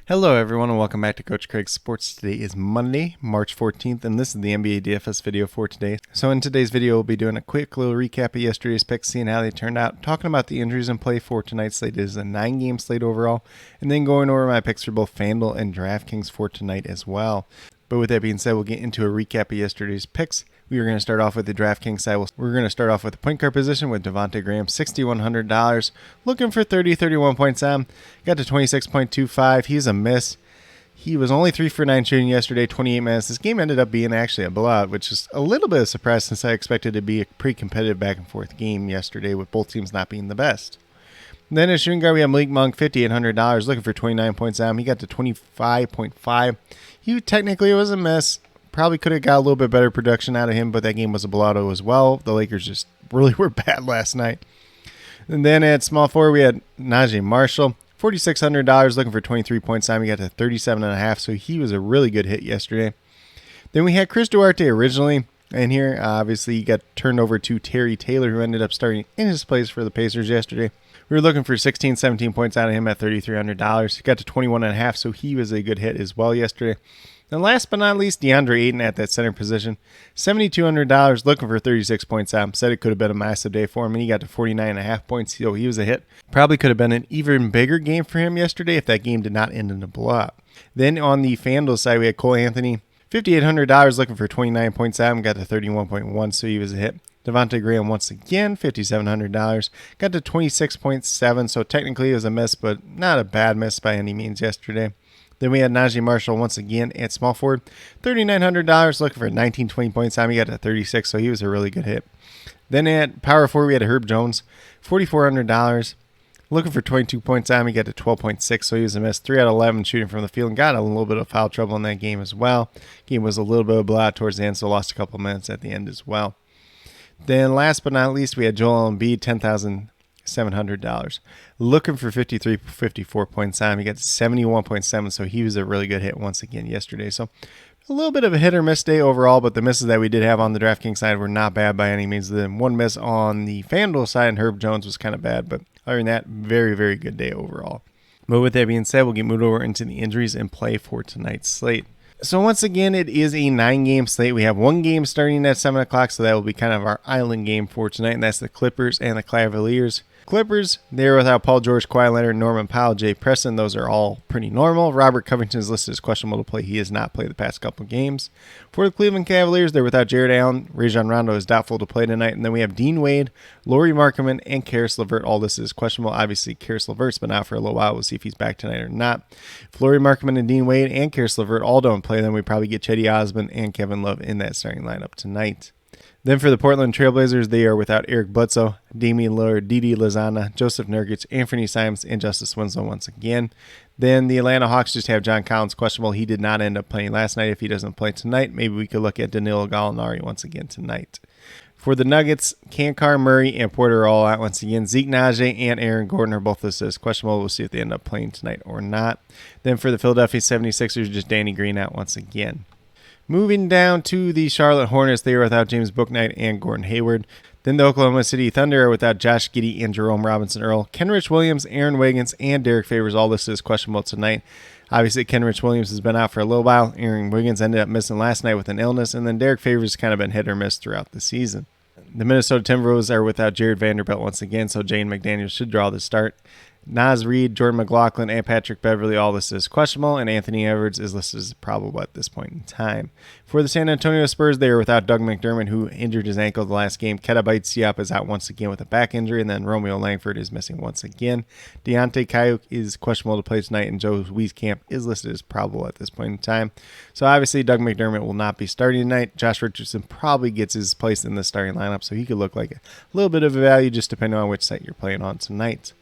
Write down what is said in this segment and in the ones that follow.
Hello everyone and welcome back to Coach Craig's Sports. Today is Monday, March 14th, and this is the NBA DFS video for today. So in today's video, we'll be doing a quick little recap of yesterday's picks, seeing how they turned out, talking about the injuries in play for tonight's slate. It is a 9-game slate overall, and then going over my picks for both FanDuel and DraftKings for tonight as well. But with that being said, we'll get into a recap of yesterday's picks. We are going to start off with the DraftKings side. We're going to start off with the point guard position with Devontae Graham, $6,100. Looking for 31 points on. Got to 26.25. He's a miss. He was only 3 for 9 shooting yesterday, 28 minutes. This game ended up being actually a blowout, which is a little bit of a surprise since I expected it to be a pretty competitive back and forth game yesterday with both teams not being the best. Then at shooting guard, we have Malik Monk, $5,800, looking for 29 points on. He got to 25.5. He technically was a miss. Probably could have got a little bit better production out of him, but that game was a blowout as well. The Lakers just really were bad last night. And then at small forward, we had Najee Marshall, $4,600, looking for 23 points on. He got to 37.5, so he was a really good hit yesterday. Then we had Chris Duarte originally in here. Obviously, he got turned over to Terry Taylor, who ended up starting in his place for the Pacers yesterday. We were looking for 17 points out of him at $3,300. He got to 21.5, so he was a good hit as well yesterday. And last but not least, DeAndre Ayton at that center position, $7,200, looking for 36 points out. Said it could have been a massive day for him, and he got to 49.5 points, so he was a hit. Probably could have been an even bigger game for him yesterday if that game did not end in a blowout. Then on the FanDuel side, we had Cole Anthony, $5,800, looking for 29 points out, and got to 31.1, so he was a hit. Devontae Graham once again, $5,700, got to 26.7, so technically it was a miss, but not a bad miss by any means yesterday. Then we had Najee Marshall once again at small forward, $3,900, looking for 19-20 points time. He got to 36, so he was a really good hit. Then at power forward, we had Herb Jones, $4,400, looking for 22 points time. He got to 12.6, so he was a miss. 3 out of 11 shooting from the field and got a little bit of foul trouble in that game as well. Game was a little bit of a blowout towards the end, so lost a couple minutes at the end as well. Then last but not least, we had Joel Embiid, $10,700. Looking for 54 points time. He got 71.7, so he was a really good hit once again yesterday. So a little bit of a hit or miss day overall, but the misses that we did have on the DraftKings side were not bad by any means. The one miss on the FanDuel side and Herb Jones was kind of bad, but other than that, very, very good day overall. But with that being said, we'll get moved over into the injuries and play for tonight's slate. So once again, it is a 9-game slate. We have one game starting at 7 o'clock, so that will be kind of our island game for tonight, and that's the Clippers and the Cavaliers. Clippers, they're without Paul George, Kawhi Leonard, Norman Powell, Jay Preston. Those are all pretty normal. Robert Covington is listed as questionable to play. He has not played the past couple of games. For the Cleveland Cavaliers, they're without Jared Allen. Rajon Rondo is doubtful to play tonight. And then we have Dean Wade, Lauri Markkanen, and Karis LeVert. All this is questionable. Obviously, Karis LeVert's been out for a little while. We'll see if he's back tonight or not. If Lauri Markkanen and Dean Wade and Karis LeVert all don't play, then we probably get Cedi Osman and Kevin Love in that starting lineup tonight. Then for the Portland Trailblazers, they are without Eric Bledsoe, Damian Lillard, Didi Lozana, Joseph Nurkic, Anthony Simons, and Justice Winslow once again. Then the Atlanta Hawks just have John Collins questionable. He did not end up playing last night. If he doesn't play tonight, maybe we could look at Danilo Gallinari once again tonight. For the Nuggets, Kankar, Murray, and Porter are all out once again. Zeke Naji and Aaron Gordon are both listed as questionable. We'll see if they end up playing tonight or not. Then for the Philadelphia 76ers, just Danny Green out once again. Moving down to the Charlotte Hornets, they are without James Bouknight and Gordon Hayward. Then the Oklahoma City Thunder are without Josh Giddey and Jerome Robinson-Earl. Kenrich Williams, Aaron Wiggins, and Derek Favors all listed as questionable tonight. Obviously, Kenrich Williams has been out for a little while. Aaron Wiggins ended up missing last night with an illness, and then Derek Favors has kind of been hit or miss throughout the season. The Minnesota Timberwolves are without Jared Vanderbilt once again, so Jane McDaniels should draw the start. Naz Reid, Jordan McLaughlin, and Patrick Beverly all listed as questionable, and Anthony Edwards is listed as probable at this point in time. For the San Antonio Spurs, they are without Doug McDermott, who injured his ankle the last game. Ketabite Siop is out once again with a back injury, and then Romeo Langford is missing once again. Deontay Kayuk is questionable to play tonight, and Joe Wieskamp is listed as probable at this point in time. So obviously, Doug McDermott will not be starting tonight. Josh Richardson probably gets his place in the starting lineup, so he could look like a little bit of a value just depending on which site you're playing on tonight.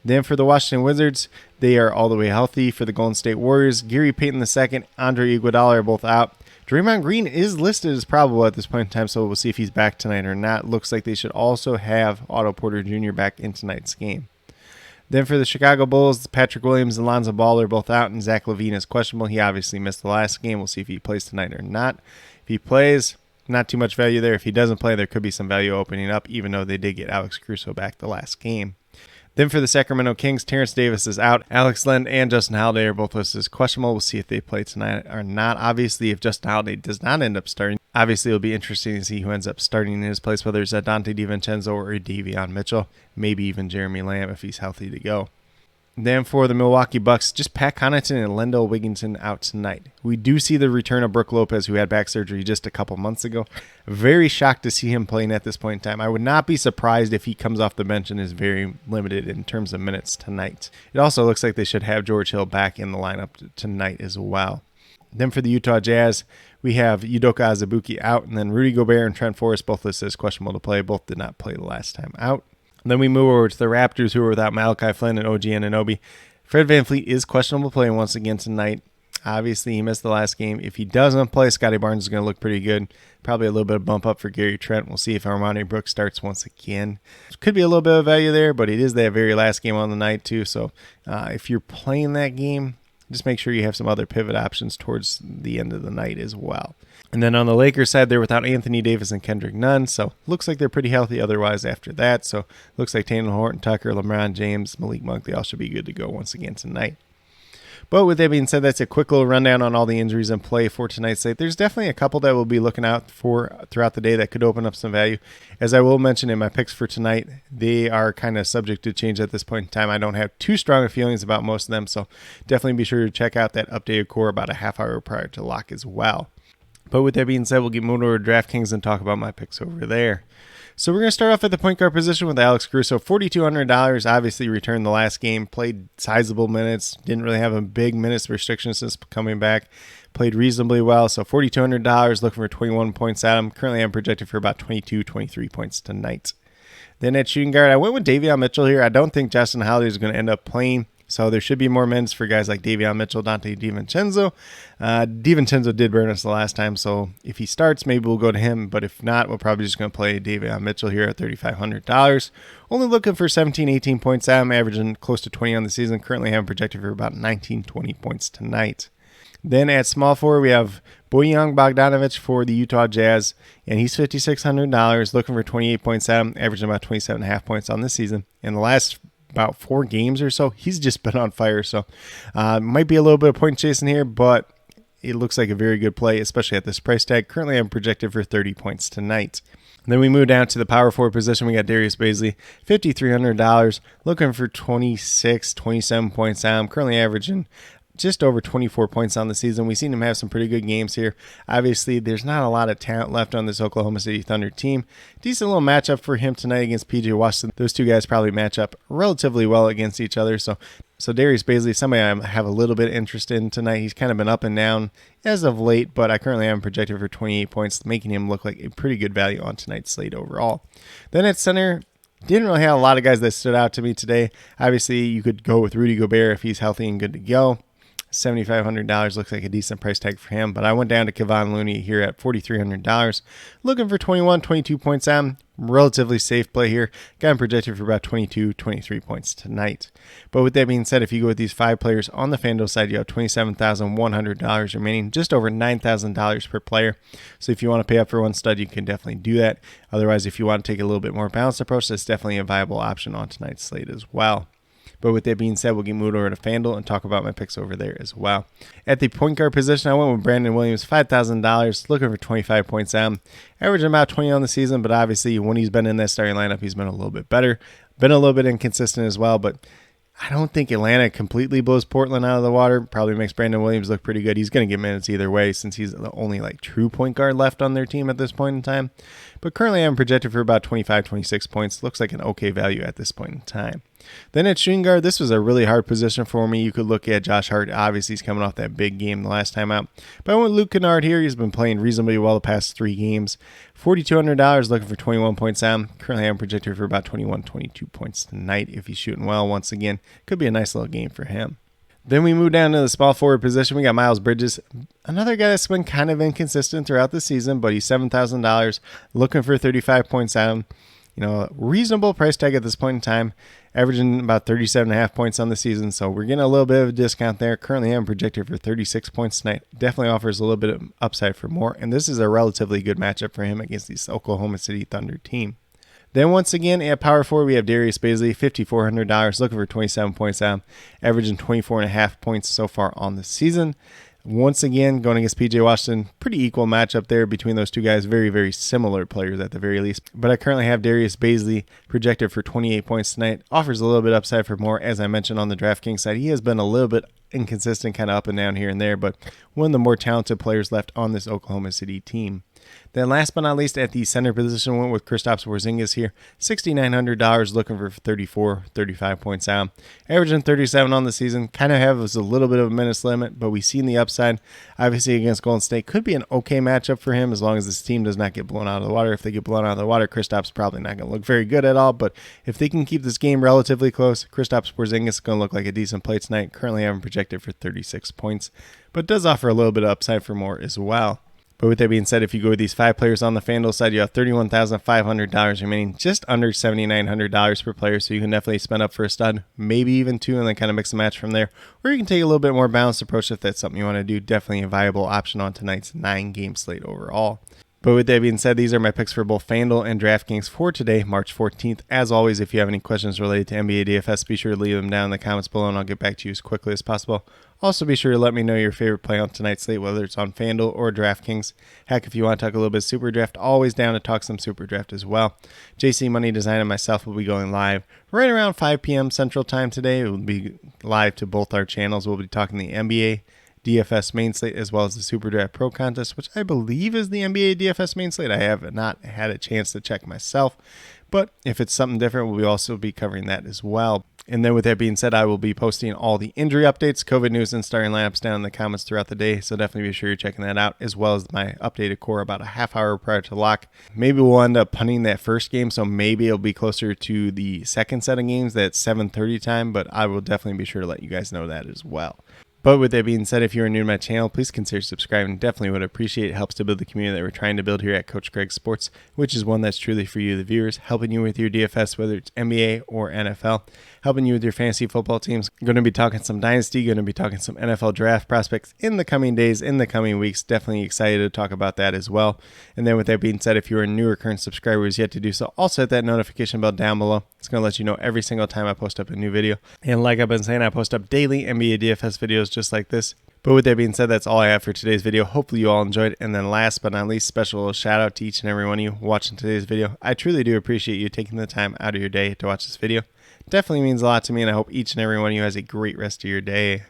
Then for the Washington Wizards, they are all the way healthy. For the Golden State Warriors, Gary Payton II, Andre Iguodala are both out. Draymond Green is listed as probable at this point in time, so we'll see if he's back tonight or not. Looks like they should also have Otto Porter Jr. back in tonight's game. Then for the Chicago Bulls, Patrick Williams and Lonzo Ball are both out, and Zach LaVine is questionable. He obviously missed the last game. We'll see if he plays tonight or not. If he plays, not too much value there. If he doesn't play, there could be some value opening up, even though they did get Alex Caruso back the last game. Then for the Sacramento Kings, Terrence Davis is out. Alex Len and Justin Holiday are both listed as questionable. We'll see if they play tonight or not. Obviously, if Justin Holiday does not end up starting, obviously it'll be interesting to see who ends up starting in his place, whether it's Dante DiVincenzo or Davion Mitchell, maybe even Jeremy Lamb if he's healthy to go. Then for the Milwaukee Bucks, just Pat Connaughton and Lendell Wigginton out tonight. We do see the return of Brook Lopez, who had back surgery just a couple months ago. Very shocked to see him playing at this point in time. I would not be surprised if he comes off the bench and is very limited in terms of minutes tonight. It also looks like they should have George Hill back in the lineup tonight as well. Then for the Utah Jazz, we have Udoka Azubuike out, and then Rudy Gobert and Trent Forrest both listed as questionable to play. Both did not play the last time out. Then we move over to the Raptors, who are without Malachi Flynn and OG Anunoby. Fred VanVleet is questionable playing once again tonight. Obviously, he missed the last game. If he doesn't play, Scotty Barnes is going to look pretty good. Probably a little bit of bump up for Gary Trent. We'll see if Armani Brooks starts once again. Could be a little bit of value there, but it is that very last game on the night too. So if you're playing that game, just make sure you have some other pivot options towards the end of the night as well. And then on the Lakers side, they're without Anthony Davis and Kendrick Nunn, so looks like they're pretty healthy otherwise after that. So looks like Taylor Horton Tucker, LeBron James, Malik Monk, they all should be good to go once again tonight. But with that being said, that's a quick little rundown on all the injuries in play for tonight's slate. There's definitely a couple that we'll be looking out for throughout the day that could open up some value. As I will mention in my picks for tonight, they are kind of subject to change at this point in time. I don't have too strong of feelings about most of them, so definitely be sure to check out that updated core about a half hour prior to lock as well. But with that being said, we'll get moved over to DraftKings and talk about my picks over there. So we're going to start off at the point guard position with Alex Caruso. $4,200, obviously returned the last game, played sizable minutes, didn't really have a big minutes restriction since coming back, played reasonably well. So $4,200, looking for 21 points at him. Currently I'm projected for about 22, 23 points tonight. Then at shooting guard, I went with Davion Mitchell here. I don't think Justin Holiday is going to end up playing. So there should be more minutes for guys like Davion Mitchell, Dante DiVincenzo. DiVincenzo did burn us the last time, so if he starts, maybe we'll go to him. But if not, we're probably just going to play Davion Mitchell here at $3,500. Only looking for 17, 18 points at him, averaging close to 20 on the season. Currently having projected for about 19, 20 points tonight. Then at small forward, we have Bojan Bogdanovic for the Utah Jazz, and he's $5,600, looking for 28 points at him, averaging about 27.5 points on the season. In the last about 4 games or so, he's just been on fire. So might be a little bit of point chasing here, but it looks like a very good play, especially at this price tag. Currently, I'm projected for 30 points tonight. Then we move down to the power forward position. We got Darius Bazley, $5,300, looking for 26, 27 points out. I'm currently averaging just over 24 points on the season. We've seen him have some pretty good games here. Obviously, there's not a lot of talent left on this Oklahoma City Thunder team. Decent little matchup for him tonight against PJ Washington. Those two guys probably match up relatively well against each other. So Darius Bazley, somebody I have a little bit of interest in tonight. He's kind of been up and down as of late, but I currently am projected for 28 points, making him look like a pretty good value on tonight's slate overall. Then at center, didn't really have a lot of guys that stood out to me today. Obviously, you could go with Rudy Gobert if he's healthy and good to go. $7,500 looks like a decent price tag for him, but I went down to Kevon Looney here at $4,300, looking for 21, 22 points at him. Relatively safe play here. Got him projected for about 22, 23 points tonight. But with that being said, if you go with these 5 players on the FanDuel side, you have $27,100 remaining, just over $9,000 per player. So if you want to pay up for one stud, you can definitely do that. Otherwise, if you want to take a little bit more balanced approach, that's definitely a viable option on tonight's slate as well. But with that being said, we'll get moved over to FanDuel and talk about my picks over there as well. At the point guard position, I went with Brandon Williams, $5,000, looking for 25 points out. Averaging about 20 on the season, but obviously when he's been in that starting lineup, he's been a little bit better. Been a little bit inconsistent as well, but I don't think Atlanta completely blows Portland out of the water. Probably makes Brandon Williams look pretty good. He's going to get minutes either way since he's the only true point guard left on their team at this point in time. But currently I'm projected for about 25, 26 points. Looks like an okay value at this point in time. Then at shooting guard, this was a really hard position for me. You could look at Josh Hart. Obviously, he's coming off that big game the last time out. But I went with Luke Kennard here. He's been playing reasonably well the past 3 games. $4,200, looking for 21 points out. Currently, I'm projected for about 21, 22 points tonight if he's shooting well once again. Could be a nice little game for him. Then we move down to the small forward position. We got Miles Bridges, another guy that's been kind of inconsistent throughout the season, but he's $7,000, looking for 35 points at him. Reasonable price tag at this point in time, averaging about 37.5 points on the season. So we're getting a little bit of a discount there. Currently, I'm projected for 36 points tonight. Definitely offers a little bit of upside for more. And this is a relatively good matchup for him against this Oklahoma City Thunder team. Then once again at power forward, we have Darius Bazley, $5,400, looking for 27 points out, averaging 24.5 points so far on the season. Once again, going against PJ Washington, pretty equal matchup there between those two guys. Very, very similar players at the very least. But I currently have Darius Bazley projected for 28 points tonight. Offers a little bit upside for more, as I mentioned on the DraftKings side. He has been a little bit inconsistent, kind of up and down here and there, but one of the more talented players left on this Oklahoma City team. Then last but not least, at the center position, went with Kristaps Porzingis here. $6,900, looking for 35 points out. Averaging 37 on the season. Kind of has a little bit of a minutes limit, but we've seen the upside. Obviously against Golden State, could be an okay matchup for him as long as this team does not get blown out of the water. If they get blown out of the water, Kristaps probably not going to look very good at all, but if they can keep this game relatively close, Kristaps Porzingis is going to look like a decent play tonight. Currently having projected for 36 points, but does offer a little bit of upside for more as well. But with that being said, if you go with these 5 players on the FanDuel side, you have $31,500 remaining, just under $7,900 per player. So you can definitely spend up for a stud, maybe even 2, and then kind of mix and match from there. Or you can take a little bit more balanced approach if that's something you want to do. Definitely a viable option on tonight's 9-game slate overall. But with that being said, these are my picks for both FanDuel and DraftKings for today, March 14th. As always, if you have any questions related to NBA DFS, be sure to leave them down in the comments below, and I'll get back to you as quickly as possible. Also, be sure to let me know your favorite play on tonight's slate, whether it's on FanDuel or DraftKings. Heck, if you want to talk a little bit of Super Draft, always down to talk some Super Draft as well. JC Money Design and myself will be going live right around 5 p.m. Central Time today. It will be live to both our channels. We'll be talking the NBA DFS main slate as well as the Super Draft Pro Contest, which I believe is the NBA DFS main slate. I have not had a chance to check myself, but if it's something different, we'll also be covering that as well. And then with that being said, I will be posting all the injury updates, COVID news, and starting lineups down in the comments throughout the day. So definitely be sure you're checking that out, as well as my updated core about a half hour prior to lock. Maybe we'll end up punting that first game, so maybe it'll be closer to the second set of games at 7:30 time, but I will definitely be sure to let you guys know that as well. But with that being said, if you're new to my channel, please consider subscribing. Definitely would appreciate it. It helps to build the community that we're trying to build here at CoachCraigSports, which is one that's truly for you, the viewers, helping you with your DFS, whether it's NBA or NFL, helping you with your fantasy football teams. Going to be talking some Dynasty, going to be talking some NFL draft prospects in the coming days, in the coming weeks. Definitely excited to talk about that as well. And then with that being said, if you're a new or current subscriber who's yet to do so, also hit that notification bell down below. It's going to let you know every single time I post up a new video. And like I've been saying, I post up daily NBA DFS videos just like this. But with that being said, that's all I have for today's video. Hopefully you all enjoyed. And then last but not least, special shout out to each and every one of you watching today's video. I truly do appreciate you taking the time out of your day to watch this video. Definitely means a lot to me, and I hope each and every one of you has a great rest of your day.